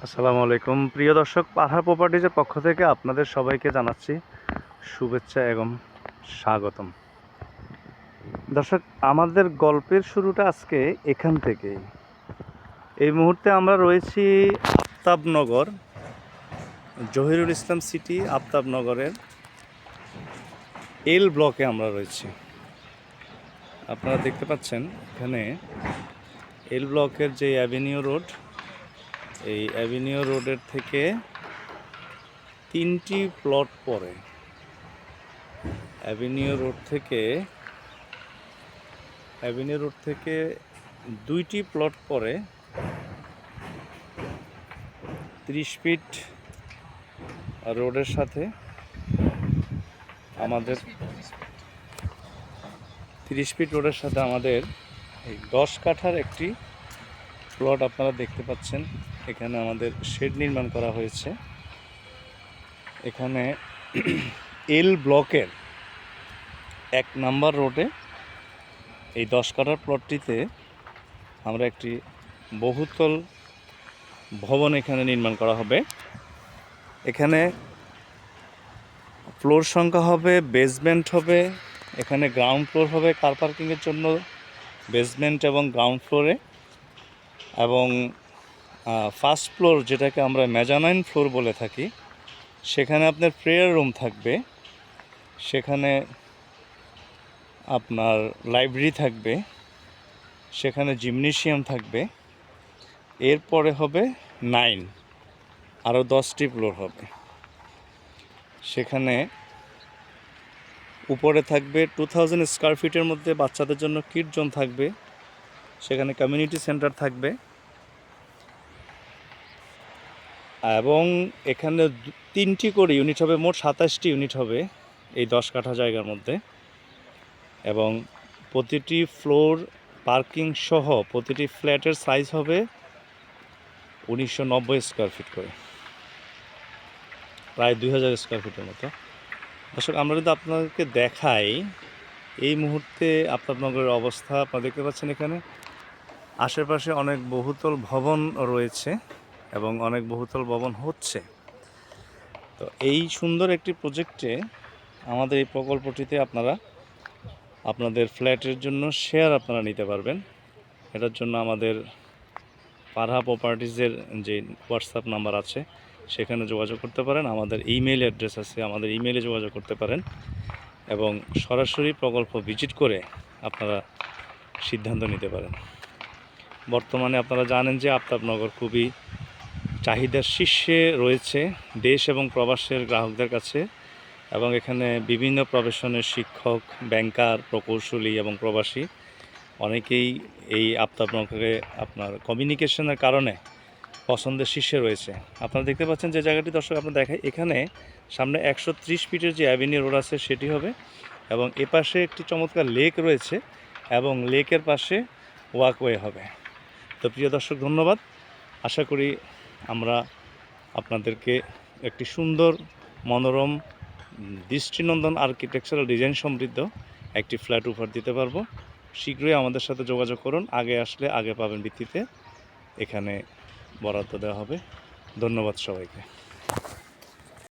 আসসালামু আলাইকুম প্রিয় দর্শক, পাহাড় প্রপার্টিজের পক্ষ থেকে আপনাদের সবাইকে জানাচ্ছি শুভেচ্ছা এবং স্বাগতম। দর্শক, আমাদের গল্পের শুরুটা আজকে এখান থেকেই। এই মুহূর্তে আমরা রয়েছি আফতাবনগর, জহিরুল ইসলাম সিটি আফতাবনগরের এল ব্লকে আমরা রয়েছি। আপনারা দেখতে পাচ্ছেন এখানে এল ব্লকের যে অ্যাভিনিউ রোড, এই অ্যাভিনিউ রোডের থেকে 3টি প্লট পরে, অ্যাভিনিউ রোড থেকে 2টি প্লট পরে 30 ফিট রোডের সাথে আমাদের 30 ফিট রোডের সাথে আমাদের এই 10 কাঠার একটি প্লট আপনারা দেখতে পাচ্ছেন। এখানে আমাদের শেড নির্মাণ করা হয়েছে। এখানে এল ব্লকের 1 নাম্বার রোডে এই 10 কাঠার প্লটটিতে আমরা একটি বহুতল ভবন এখানে নির্মাণ করা হবে। এখানে ফ্লোর সংখ্যা হবে, বেসমেন্ট হবে, এখানে গ্রাউন্ড ফ্লোর হবে কার পার্কিংয়ের জন্য, বেসমেন্ট এবং গ্রাউন্ড ফ্লোরে, এবং ফার্স্ট ফ্লোর যেটাকে আমরা মেজানাইন ফ্লোর বলে থাকি, সেখানে আপনার প্রেয়ার রুম থাকবে, সেখানে আপনার লাইব্রেরি থাকবে, সেখানে জিমনেশিয়াম থাকবে। এরপরে হবে 9, আরও 10টি ফ্লোর হবে। সেখানে উপরে থাকবে 2000 স্কোয়ার ফিটের মধ্যে বাচ্চাদের জন্য কিড জোন থাকবে, সেখানে কমিউনিটি সেন্টার থাকবে, এবং এখানে 3টি করে ইউনিট হবে, মোট 27টি ইউনিট হবে এই 10 কাঠা জায়গার মধ্যে। এবং প্রতিটি ফ্লোর পার্কিং সহ প্রতিটি ফ্ল্যাটের সাইজ হবে 1990 স্কোয়ার ফিট করে, প্রায় 2000 স্কোয়ার ফিটের মতো। দর্শক, আমরা যদি আপনাদেরকে দেখাই এই মুহূর্তে আফতাবনগরের অবস্থা, আপনারা দেখতে পাচ্ছেন এখানে আশেপাশে অনেক বহুতল ভবন রয়েছে এবং অনেক বহুতল ভবন হচ্ছে। তো এই সুন্দর একটি প্রজেক্টে আমাদের এই প্রকল্পটিতে আপনারা আপনাদের ফ্ল্যাটের জন্য শেয়ার আপনারা নিতে পারবেন। এটার জন্য আমাদের পারহা প্রপার্টিজের যে হোয়াটসঅ্যাপ নাম্বার আছে সেখানে যোগাযোগ করতে পারেন, আমাদের ইমেইল অ্যাড্রেস আছে, আমাদের ইমেইলে যোগাযোগ করতে পারেন, এবং সরাসরি প্রকল্প ভিজিট করে আপনারা সিদ্ধান্ত নিতে পারেন। বর্তমানে আপনারা জানেন যে আফতাবনগর খুবই চাহিদার শীর্ষে রয়েছে দেশ এবং প্রবাসের গ্রাহকদের কাছে, এবং এখানে বিভিন্ন প্রফেশনের শিক্ষক, ব্যাংকার, প্রকৌশলী এবং প্রবাসী অনেকেই এই আফতাবনগরে আপনার কমিউনিকেশনের কারণে পছন্দের শীর্ষে রয়েছে। আপনারা দেখতে পাচ্ছেন যে জায়গাটি, দর্শক আপনারা দেখায়, এখানে সামনে 130 ফিটের যে অ্যাভিনিউ রোড আছে সেটি হবে, এবং এপাশে একটি চমৎকার লেক রয়েছে এবং লেকের পাশে ওয়াকওয়ে হবে। তো প্রিয় দর্শক, ধন্যবাদ। আশা করি আমরা আপনাদেরকে একটি সুন্দর, মনোরম, দৃষ্টিনন্দন আর্কিটেকচারাল ডিজাইন সমৃদ্ধ একটি ফ্ল্যাট উপহার দিতে পারবো। শীঘ্রই আমাদের সাথে যোগাযোগ করুন। আগে আসলে আগে পাবেন ভিত্তিতে এখানে বরাদ্দ দেওয়া হবে। ধন্যবাদ সবাইকে।